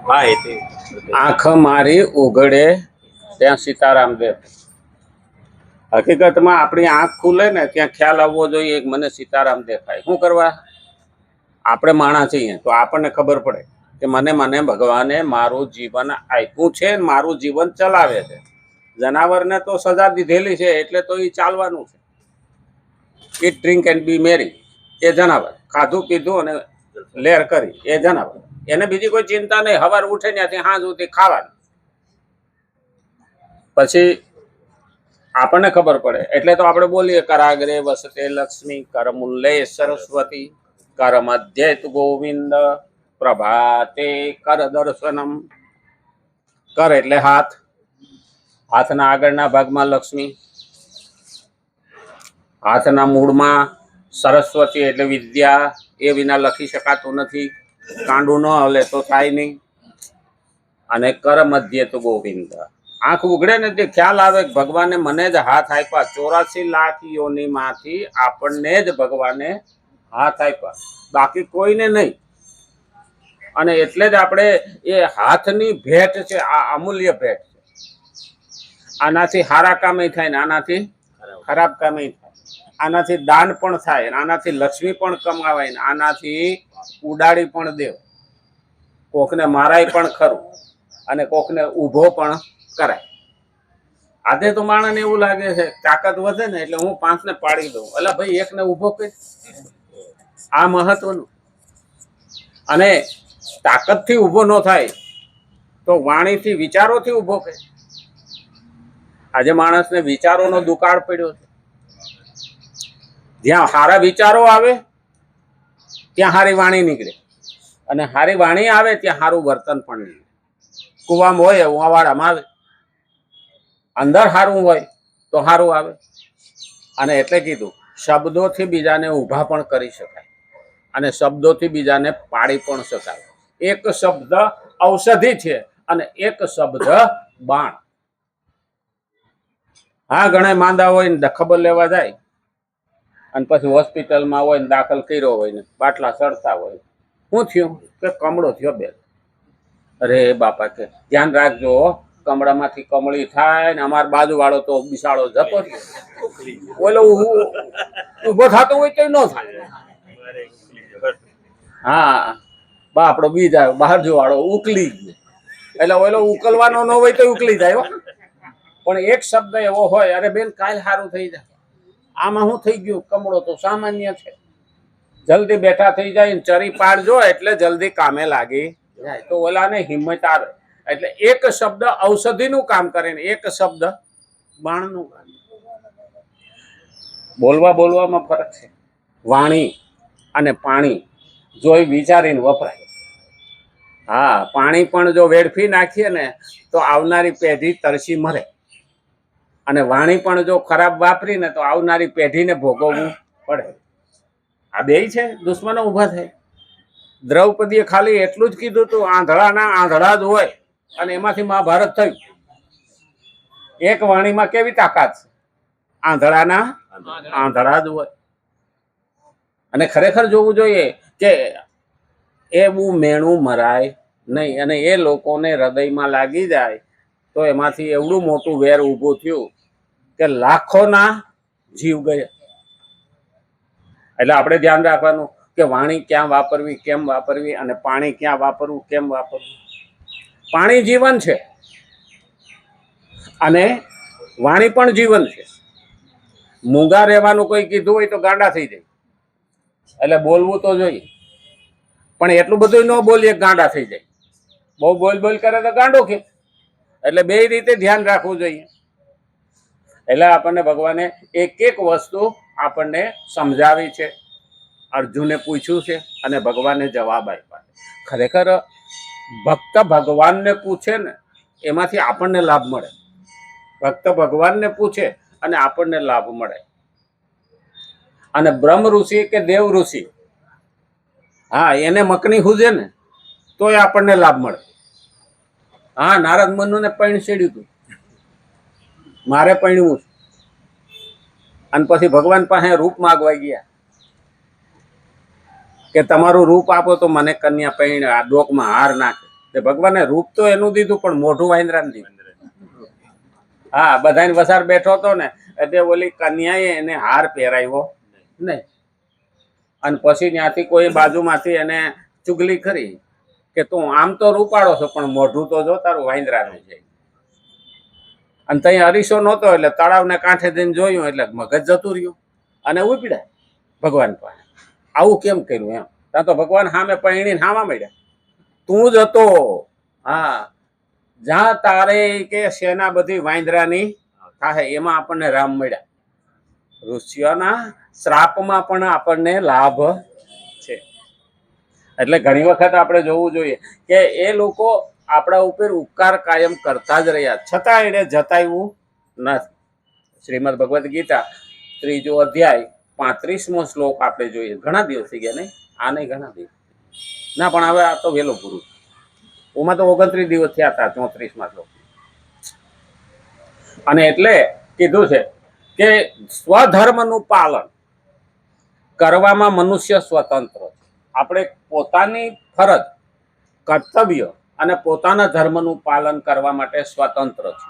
હા આંખ મારી ઉઘડે ત્યાં સીતારામ દે. હકીકતમાં આપણી આંખ ખુલે ને ત્યાં ખ્યાલ આવવો જોઈએ કે મને સીતારામ દેખાય. શું કરવા? આપણે માણસ છીએ તો આપણને ખબર પડે કે મને ભગવાને મારું જીવન આપ્યું છે, મારું જીવન ચલાવે છે. જનાવરને તો સજા દીધેલી છે એટલે તો એ ચાલવાનું છે. ઈટ ડ્રિંક એન્ડ બી મેરી એ જનાવર. ખાધું પીધું અને લેર કરી એ જનાવર. એને બીજી કોઈ ચિંતા નહીં. સવાર ઉઠે ત્યાંથી સાંજ સુધી ખાવાનું. પછી આપણને ખબર પડે એટલે તો આપણે બોલીએ કરાગ્રે વસતે લક્ષ્મી, કરમૂલ્ય સરસ્વતી, કર મધ્યે ગોવિંદ, પ્રભાતે કર દર્શનમ. કર એટલે હાથ. હાથના આગળના ભાગમાં લક્ષ્મી, હાથના મૂળમાં સરસ્વતી એટલે વિદ્યા. એ વિના લખી શકાતું નથી. કાંડું ન હલે તો થાય નહીં. અને કર મધ્ય તો ગોવિંદ. આંખ ઉઘડે ને તે ખ્યાલ આવે કે ભગવાને મને જ હાથ આપ્યા. 84 લાખ યોનીમાંથી આપણને જ ભગવાને હાથ આપ્યા, બાકી કોઈને નહીં. અને એટલે જ આપણે એ હાથની ભેટ છે, આ અમૂલ્ય ભેટ છે. આનાથી સારા કામે થાય ને આનાથી ખરાબ કામે થાય. આનાથી દાન પણ થાય, આનાથી લક્ષ્મી પણ કમાવાય ને આનાથી ઉડાડી પણ દેવ. કોકને મારાય પણ ખરું અને કોકને ઊભો પણ કરાય. આજે તો માણસને એવું લાગે છે તાકાત વધે ને એટલે હું 5 ને પાડી દઉં. એટલે ભાઈ એકને ઊભો કરી. આ મહત્વનું. અને તાકાતથી ઊભો ન થાય તો વાણીથી, વિચારોથી ઊભો કરે. આજે માણસને વિચારોનો દુકાળ પડ્યો છે. જ્યાં સારા વિચારો આવે ત્યાં સારી વાણી નીકળે, અને સારી વાણી આવે ત્યાં સારું વર્તન પણ નીકળે. કુવામાં હોય એવું અવાડામાં આવે. અંદર સારું હોય તો સારું આવે. અને એટલે કીધું શબ્દોથી બીજાને ઊભા પણ કરી શકાય અને શબ્દોથી બીજાને પાડી પણ શકાય. એક શબ્દ ઔષધિ છે અને એક શબ્દ બાણ. હા, ઘણા માંદા હોય ને ખબર લેવા જાય અને પછી હોસ્પિટલમાં હોય ને દાખલ કર્યો હોય ને બાટલા સડતા હોય. શું થયું? કે કમળો થયો બે. અરે બાપા કે ધ્યાન રાખજો, કમળામાંથી કમળી થાય ને. અમાર બાજુ વાળો તો બિસાડો જતો રહ્યો. ઓલો ઉભો થતો હોય તો ન થાય. હા, બાપડો બીજા બાજુ વાળો ઉકલી ગયો એટલે ઓલો ઉકલવાનો ન હોય તો ઉકલી જાય. પણ એક શબ્દ એવો હોય, અરે બેન કાલ સારું થઈ જાય. આમાં શું થઈ ગયું? કમળો તો સામાન્ય છે. જલ્દી બેઠા થઈ જાય ને ચરી પાડજો એટલે જલ્દી કામે લાગી જાય. તો ઓલાને હિંમત આવે. એટલે એક શબ્દ ઔષધિનું કામ કરે ને એક શબ્દ બાણનું કામ. બોલવામાં ફરક છે. વાણી અને પાણી જોઈ વિચારીને વપરાય. હા, પાણી પણ જો વેડફી નાખીએ ને તો આવનારી પેઢી તરસી મરે. અને વાણી પણ જો ખરાબ વાપરીને તો આવનારી પેઢીને ભોગવવું પડે. આ બેય છે દુશ્મનો ઊભા થાય. દ્રૌપદીએ ખાલી એટલું જ કીધું તું, આંધળાના આંધળા જ હોય. અને એમાંથી મહાભારત થયું. એક વાણીમાં કેવી તાકાત છે? આંધળાના આંધળા જ હોય. અને ખરેખર જોવું જોઈએ કે એવું મેણું મરાય નહીં. અને એ લોકોને હૃદયમાં લાગી જાય તો એમાંથી એવડું મોટું વેર ઊભું થયું કે લાખોના જીવ ગયા. એટલે આપણે ધ્યાન રાખવાનું કે વાણી ક્યાં વાપરવી, કેમ વાપરવી, અને પાણી ક્યાં વાપરવું, કેમ વાપરવું. પાણી જીવન છે અને વાણી પણ જીવન છે. મૂંગા રહેવાનું કોઈ કીધું હોય તો ગાંડા થઈ જાય. એટલે બોલવું તો જોઈએ, પણ એટલું બધું ન બોલીએ ગાંડા થઈ જાય. બહુ બોલ કરે તો ગાંડો કે. એટલે બે રીતે ધ્યાન રાખવું જોઈએ. એટલે આપણને ભગવાને એક વસ્તુ આપણને સમજાવી છે. અર્જુને પૂછ્યું છે અને ભગવાને જવાબ આપ્યા. ખરેખર ભક્ત ભગવાનને પૂછે ને એમાંથી આપણને લાભ મળે. ભક્ત ભગવાનને પૂછે અને આપણને લાભ મળે. અને બ્રહ્મ ઋષિ કે દેવ ઋષિ, હા, એને મકની હુજે ને તોય આપણને લાભ મળે. હા, નારદ મનુને પૈણ છેડ્યું હતું. મારે પૈણવું. અને પછી ભગવાન પાસે રૂપ માગવા ગયા કે તમારું રૂપ આપો તો મને કન્યા પૈણે આ ડોકમાં હાર નાખે. તે ભગવાને રૂપ તો એનું દીધું પણ મોઢું વાંદરાને દીધું. હા, બધાને વસાર બેઠો હતો ને એટલે ઓલી કન્યાએ એને હાર પહેરાવ્યો નહીં. અને પછી ત્યાંથી કોઈ બાજુમાંથી એને ચુગલી કરી કે તું આમ તો રૂપાળો છો પણ મોઢું તો જો તારું વાંદરાનું છે. અને ત્યાં અરીસો નહોતો એટલે તળાવને કાંઠે જઈને જોયું એટલે મગજ જતું રહ્યું અને ઉપડ્યા ભગવાન પાસે. આવું કેમ કર્યું એમ? ત્યાં તો ભગવાન સામે પૈણીને હામા મળ્યા. તું જ હતો. હા, જ્યાં તારે કે સેના બધી વાંદરાની થાય એમાં આપણને રામ મળ્યા. ઋષિઓના શ્રાપમાં પણ આપણને લાભ છે. એટલે ઘણી વખત આપણે જોવું જોઈએ કે એ લોકો આપણા ઉપર ઉપકાર કાયમ કરતા જ રહ્યા છતાં એને જતાવ્યું નથી. શ્રીમદ ભગવદ્ ગીતા 3 અધ્યાય 35મો શ્લોક આપણે જોઈએ. ઘણા દિવસ થઈ ગયા નહીં? આ નહીં, ઘણા દિવસ ના, પણ હવે આ તો વહેલો પૂરું. ઓમાં તો 29 દિવસ થયા હતા 34મા શ્લોક. અને એટલે કીધું છે કે સ્વધર્મનું પાલન કરવામાં મનુષ્ય સ્વતંત્ર છે. આપણે પોતાની ફરજ, કર્તવ્ય અને પોતાના ધર્મનું પાલન કરવા માટે સ્વતંત્ર છે.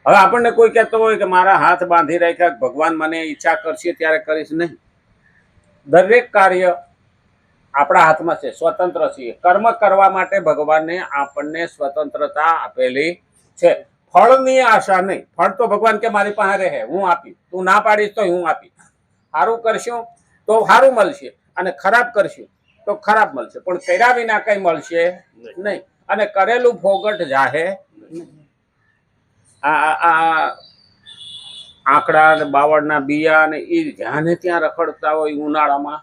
હવે આપણને કોઈ કહેતો હોય કે મારા હાથ બાંધી રાખ્યા, ભગવાન મને ઈચ્છા કરશે ત્યારે કરીશ, નહીં. દરેક કાર્ય આપણા હાથમાં છે, સ્વતંત્ર છીએ. કર્મ કરવા માટે ભગવાને આપણને સ્વતંત્રતા આપેલી છે. ફળની આશા નહીં. ફળ તો ભગવાન કે મારી પાસે રહે, હું આપીશ. તું ના પાડીશ તો હું આપીશ. સારું કરશું તો સારું મળશે અને ખરાબ કરશું તો ખરાબ મળશે, પણ કર્યા વિના કઈ મળશે નહીં. અને કરેલું ફોગટ જાહે. આ આંકડા અને બાવળના બિયા અને એ જ્યાં ને ત્યાં રખડતા હોય ઉનાળામાં,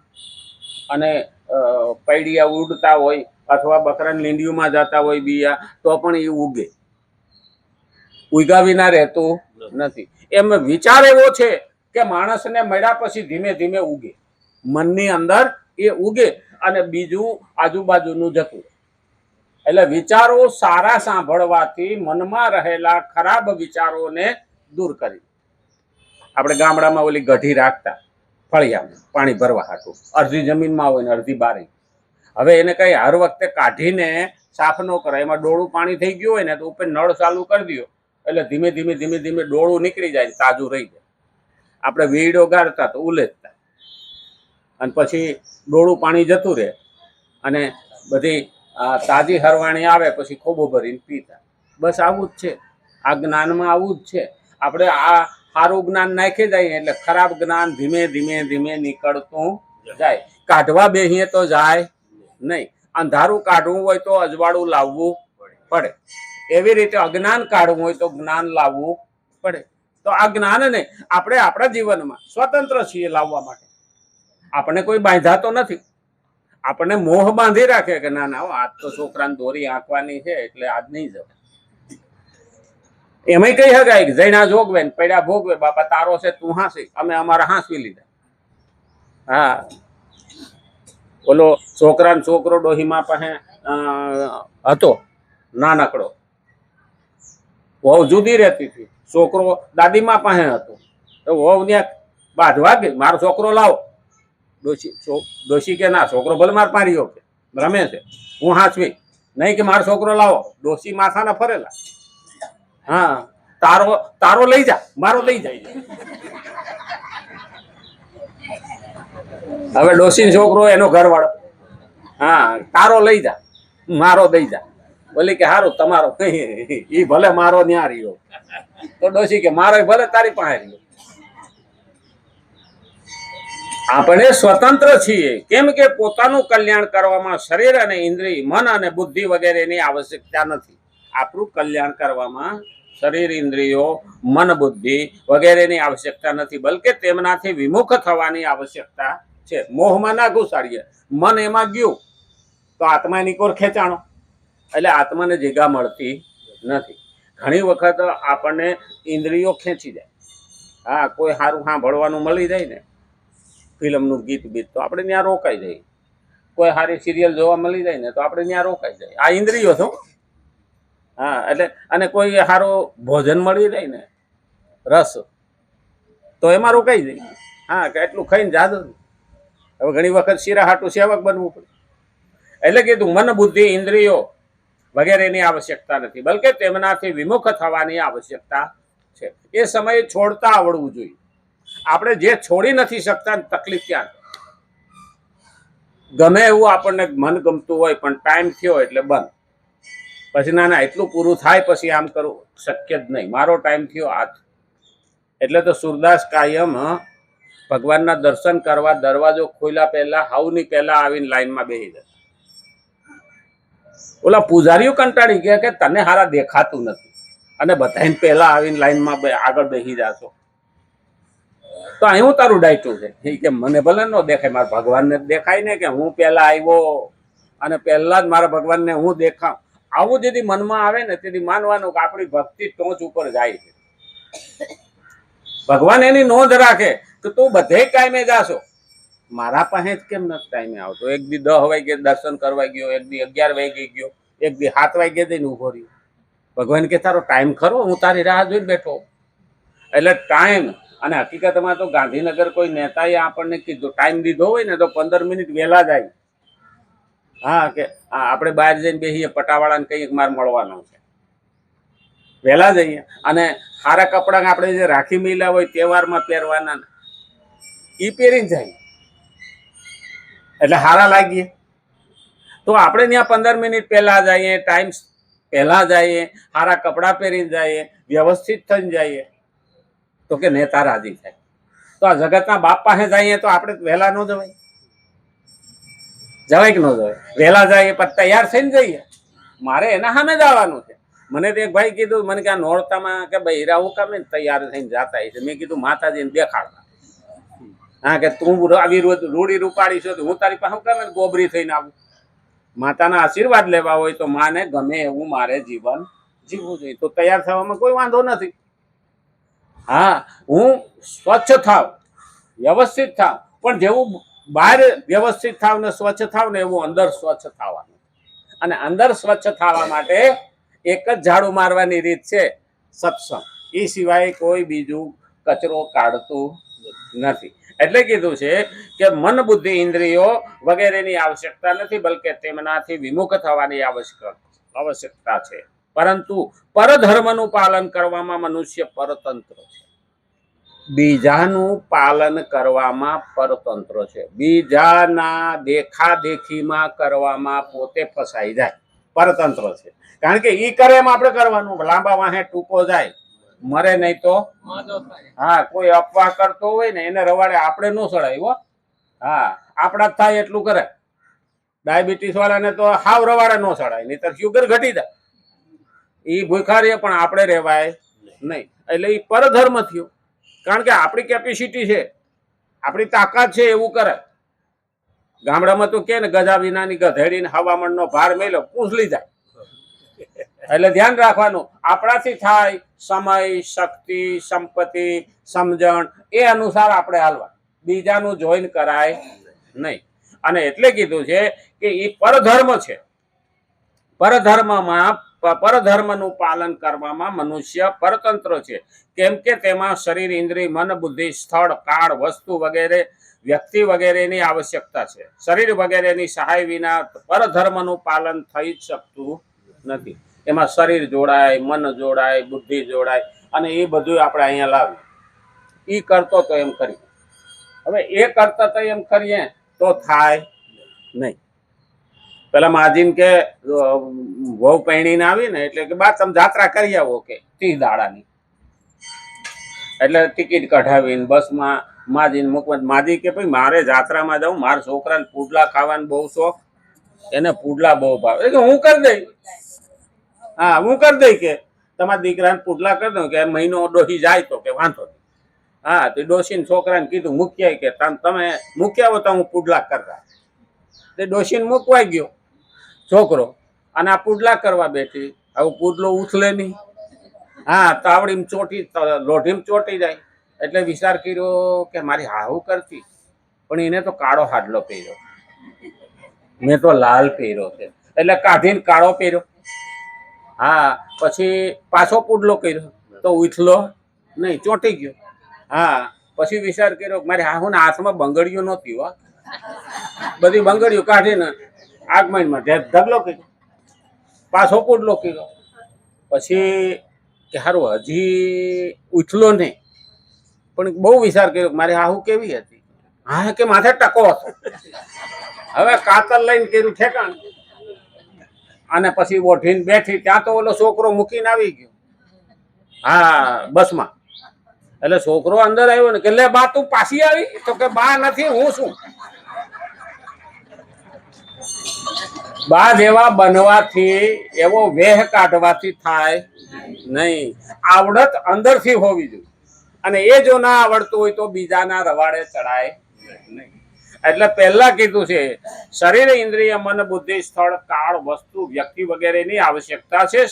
અને પૈડિયા ઉડતા હોય અથવા બકરાની લીંડીઓમાં જતા હોય બિયા, તો પણ એ ઉગે. ઉગ્યા વિના રહેતું નથી. એમ વિચાર એવો છે કે માણસને મળ્યા પછી ધીમે ધીમે ઉગે, મનની અંદર એ ઉગે અને બીજું આજુબાજુનું જતું. એટલે વિચારો સારા સાંભળવાથી મનમાં રહેલા ખરાબ વિચારોને દૂર કરી. આપણે ગામડામાં ઓલી ગઢી રાખતા ફળિયામાં પાણી ભરવા હાટું, અડધી જમીનમાં હોય ને અડધી બારી. હવે એને કઈ હર વખતે કાઢીને સાફ ન કરે, એમાં ડોળું પાણી થઈ ગયું હોય ને તો ઉપર નળ ચાલુ કરી દો એટલે ધીમે ધીમે ધીમે ધીમે ડોળું નીકળી જાય, તાજું રહી જાય. આપણે વીડો ગાળતા તો ઉલેચતા, અને પછી ડોળું પાણી જતું રહે અને બધી તાજી હરવાણી આવે પછી ખોબો ભરીને પીતા. બસ આવું જ છે આ જ્ઞાનમાં, આવું જ છે. આપણે આ સારું જ્ઞાન નાખી જાય એટલે ખરાબ જ્ઞાન ધીમે ધીમે ધીમે નીકળતું જાય. કાઢવા બેહીએ તો જાય નહીં. અંધારું કાઢવું હોય તો અજવાળું લાવવું પડે. એવી રીતે અજ્ઞાન કાઢવું હોય તો જ્ઞાન લાવવું પડે. તો આ જ્ઞાનને આપણે આપણા જીવનમાં સ્વતંત્ર છીએ લાવવા માટે. આપણને કોઈ બાંધા તો નથી. આપણને મોહ બાંધી રાખે કે ના ના આજ તો છોકરાને દોરી આંકવાની છે એટલે આજ નહીં જવાય. એમાંય કઈ હગાય કે જૈના જોગવે ને પડ્યા ભોગવે, બાપા તારો છે તું હાંસી, અમે અમારા હાંસવી લીધા. હા, ઓલો છોકરાને છોકરો ડોહીમાં પાસે હતો નાનકડો, વહુ જુદી રહેતી હતી, છોકરો દાદીમાં પાસે હતો. તો વહુ ત્યાં બાંધવા ગઈ, મારો છોકરો લાવો. ડોશી કે ના, છોકરો ભલે માર પાડ્યો કે રમે છે, હું હાંચવી નહીં કે મારો છોકરો લાવો. ડોશી માથાના ફરેલા. હા, તારો લઈ જા, મારો લઈ જાય. હવે ડોશી છોકરો એનો ઘરવાળો, હા તારો લઈ જા, મારો દઈ જા. બોલી કે સારું તમારો કઈ, ઈ ભલે મારો ન્યા રહ્યો. તો ડોશી કે મારો ભલે તારી પાસે રહ્યો. આપણે સ્વતંત્ર છીએ. કેમ કે પોતાનું કલ્યાણ કરવામાં શરીર અને ઇન્દ્રિય, મન અને બુદ્ધિ વગેરેની આવશ્યકતા નથી. આપણું કલ્યાણ કરવામાં શરીર, ઇન્દ્રિયો, મન, બુદ્ધિ વગેરેની આવશ્યકતા નથી, બલકે તેમનાથી વિમુખ થવાની આવશ્યકતા છે. મોહમાં ના ઘુસાડીએ. મન એમાં ગયું તો આત્મા એની કોર ખેંચાણો, એટલે આત્માને જગ્યા મળતી નથી. ઘણી વખત આપણને ઇન્દ્રિયો ખેંચી જાય. હા, કોઈ સારું સાંભળવાનું મળી જાય ને, ફિલ્મનું ગીત બીત, તો આપણે ત્યાં રોકાઈ જાય. કોઈ સારી સિરિયલ જોવા મળી જાય ને તો આપણે ત્યાં રોકાઈ જાય. આ ઇન્દ્રિયો છો. હા, એટલે અને કોઈ સારું ભોજન મળી જાય ને, રસ, તો એમાં રોકાઈ જાય. હા, કે એટલું ખાઈને જાદુ. હવે ઘણી વખત શિરા હાટું સેવક બનવું પડે. એટલે કીધું મન બુદ્ધિ ઇન્દ્રિયો વગેરેની આવશ્યકતા નથી, બલકે તેમનાથી વિમુખ થવાની આવશ્યકતા છે. એ સમયે છોડતા આવડવું જોઈએ. આપણે જે છોડી નથી શકતા તકલીફ ત્યાં. ગમે એવું આપણને મન ગમતું હોય પણ ટાઈમ થયો એટલે બંધ. પછી ના ના એટલું પૂરું થાય પછી આમ કરવું શક્ય જ નહીં. મારો ટાઈમ થયો હાથ. એટલે તો સુરદાસ કાયમ ભગવાનના દર્શન કરવા દરવાજો ખોલ્યા પહેલા હાવની પહેલા આવીને લાઈનમાં બેસી જાય. ઓલા પૂજારીઓ કંટાળી ગયા કે તને હારા દેખાતું નથી અને બધાને પહેલા આવીને લાઈનમાં આગળ બેસી જાશો તો અહીં તારું ડાયટું છે. કે મને ભલે ન દેખાય, મારા ભગવાનને દેખાય ને કે હું પહેલા આવ્યો અને પહેલા જ મારા ભગવાનને હું દેખાવ. આવું જેથી મનમાં આવે ને તેથી માનવાનું કે આપણી ભક્તિ ટોચ ઉપર જાય છે. ભગવાન એની નોંધ રાખે કે તું બધે ટાઈમે જાશો, મારા પાસે જ કેમ નથી ટાઈમે આવતો. એક દી 10 વાગે દર્શન કરવા ગયો, એક દી 11 વાગે ગયો, એક દી 7 વાગે જઈને ઉભો રહ્યો. ભગવાન કે તારો ટાઈમ ખરો, હું તારી રાહ જોઈને બેઠો. એટલે ટાઈમ, અને હકીકતમાં તો ગાંધીનગર કોઈ નેતાએ આપણને કીધું ટાઈમ દીધો હોય ને તો 15 મિનિટ વહેલા જાય. હા કે આપણે બહાર જઈને બેસીએ, પટાવાળાને કહીએ કે મારે મળવાનું છે, વહેલા જઈએ. અને સારા કપડાં આપણે જે રાખી મેલ્યા હોય તહેવારમાં પહેરવાના એ પહેરીને જાય એટલે સારા લાગીએ. તો આપણે ત્યાં 15 મિનિટ પહેલા જઈએ, ટાઈમ પહેલા જઈએ, સારા કપડાં પહેરીને જઈએ, વ્યવસ્થિત થઈને જઈએ તો કે નેતા રાજી થાય. તો આ જગતના બાપ પાસે જઈએ તો આપણે વહેલા ન જવાય? જવાય કે ન જવાય? વહેલા જઈએ પણ તૈયાર થઈને જઈએ. મારે એના સામે જવાનું છે. મને તો એક ભાઈ કીધું, મને કે આ નોરતામાં કે ભાઈ હીરા હું કામ તૈયાર થઈને જતા છે. મેં કીધું માતાજીને દેખાડતા. હા કે તું આવી રૂડી રૂપાડી છો તો હું તારી પાસે કામ ગોબરી થઈને આવું? માતાના આશીર્વાદ લેવા હોય તો માને ગમે એવું મારે જીવન જીવવું જોઈએ. તો તૈયાર થવામાં કોઈ વાંધો નથી. હા, હું સ્વચ્છ થાવ, વ્યવસ્થિત થાવ, પણ જેવું બહાર વ્યવસ્થિત થાવ ને સ્વચ્છ થાવ ને એવું અંદર સ્વચ્છ થવાનું. અને અંદર સ્વચ્છ થવા માટે એક જ ઝાડુ મારવાની રીત છે, સત્સંગ. એ સિવાય કોઈ બીજું કચરો કાઢતું નથી. એટલે કીધું છે કે મન બુદ્ધિ ઇન્દ્રિયો વગેરેની આવશ્યકતા નથી, બલકે તેમનાથી વિમુખ થવાની આવશ્યકતા છે. પરંતુ પરધર્મનું પાલન કરવામાં મનુષ્ય પરતંત્ર છે. બીજાનું પાલન કરવામાં પરતંત્ર છે. બીજાના દેખાદેખીમાં કરવામાં પોતે ફસાઈ જાય, પરતંત્ર છે. કારણ કે ઈ કરે એમ આપણે કરવાનું. લાંબા વાહે ટૂંકો જાય, મરે નહીં તો. હા, કોઈ અપવાહ કરતો હોય ને એને રવાડે આપણે ન સડાય. હા, આપણા જ થાય એટલું કરે. ડાયાબિટીસ વાળાને તો હાવ રવાડે ન સડાય, નહીં તો શુગર ઘટી જાય. એ ભૂખા રહે પણ આપણે રહેવાય નહીં. એટલે એ પરધર્મ થયો. કારણ કે આપણી કેપેસિટી છે, આપણી તાકાત છે એવું કરે. ગામડામાં તો કે ને ગજા વિનાની ગધેડીને હવામાનનો ભાર મેલ્યો પૂંછલી જાય. એટલે ધ્યાન રાખવાનું, આપણાથી થાય સમય, શક્તિ, સંપત્તિ, સમજણ એ અનુસાર આપણે હાલવા. બીજાનું જોઈન કરાય નહીં. અને એટલે કીધું છે કે એ પરધર્મ છે. પરધર્મનું પાલન કરવામાં મનુષ્ય પરતંત્ર છે. કેમ કે તેમાં શરીર, ઇન્દ્રિય, મન, બુદ્ધિ, સ્થળ, કાળ, વસ્તુ વગેરે, વ્યક્તિ વગેરેની આવશ્યકતા છે. શરીર વગેરેની સહાય વિના પરધર્મનું પાલન થઈ જ શકતું નથી. એમાં શરીર જોડાય, મન જોડાય, બુદ્ધિ જોડાય, અને એ બધું આપણે અહીંયા લાવીએ. એ કરતો તો એમ કરીએ. હવે એ કરતા તો એમ કરીએ તો થાય નહીં. પેલા માજીને કે વહુ પૈણીને આવી ને એટલે કે બા તમે જાત્રા કરી આવો કે 30 દાડાની. એટલે ટિકિટ કઢાવીને બસમાં માજીને મૂકવા. માજી કે ભાઈ મારે જાત્રામાં જાઉં, મારા છોકરાને પુડલા ખાવાનો બહુ શોખ, એને પુડલા બહુ ભાવે. એટલે હું કરી દઈ. હા, હું કરી દઈ કે તમારા દીકરાને પુડલા કરી દઉં કે મહિનો ડોસી જાય તો કે વાંધો નહીં. હા, તો ડોસીને છોકરાને કીધું મૂક્યા કે તમે મૂક્યા આવો તો હું પુડલા કરતા. તે ડોસીને મૂકવાઈ ગયો છોકરો, અને આ પુડલા કરવા બેઠી. આવું પુડલો ઉથલે નહીં. હા, તાવડીમાં ચોટી, લોઢીમાં ચોટી જાય. એટલે વિચાર કર્યો કે મારી હાહુ કરતી, પણ એને તો કાળો હાડલો પહેર્યો, મેં તો લાલ પહેર્યો છે. એટલે કાઢીને કાળો પહેર્યો. હા, પછી પાછો પુડલો કર્યો તો ઉથલો નહીં, ચોંટી ગયો. હા, પછી વિચાર કર્યો મારી હાહુના હાથમાં બંગડીઓ નહોતી. બધી બંગડીઓ કાઢીને આગમનમાં ઢગલો કર્યો, પાછો પુડલો કર્યો. પછી કે સારું હજી ઉછલો નહીં, પણ બહુ વિચાર કર્યો મારી હાહુ કેવી હતી. હા કે માથે ટકો હતો. હવે કાતર લઈને કર્યું ઠેકાણ, અને પછી ઓઢીને બેઠી. ત્યાં તો ઓલો છોકરો મૂકીને આવી ગયો હા બસમાં. એટલે છોકરો અંદર આવ્યો ને કે લે બા તું પાછી આવી? તો કે બા નથી, હું છું. બા જેવા બનવાથી એવો વેહ કાઢવાથી થાય નહીં. આવડત અંદરથી હોવી જોઈએ, અને એ જો ના આવડતું હોય તો બીજાના રવાડે ચડાય નહીં. એટલે પહેલા કીધું છે શરીર, ઇન્દ્રિય, મન, બુદ્ધિ, સ્થળ, કાળ, વસ્તુ, વ્યક્તિ વગેરેની આવશ્યકતા છે.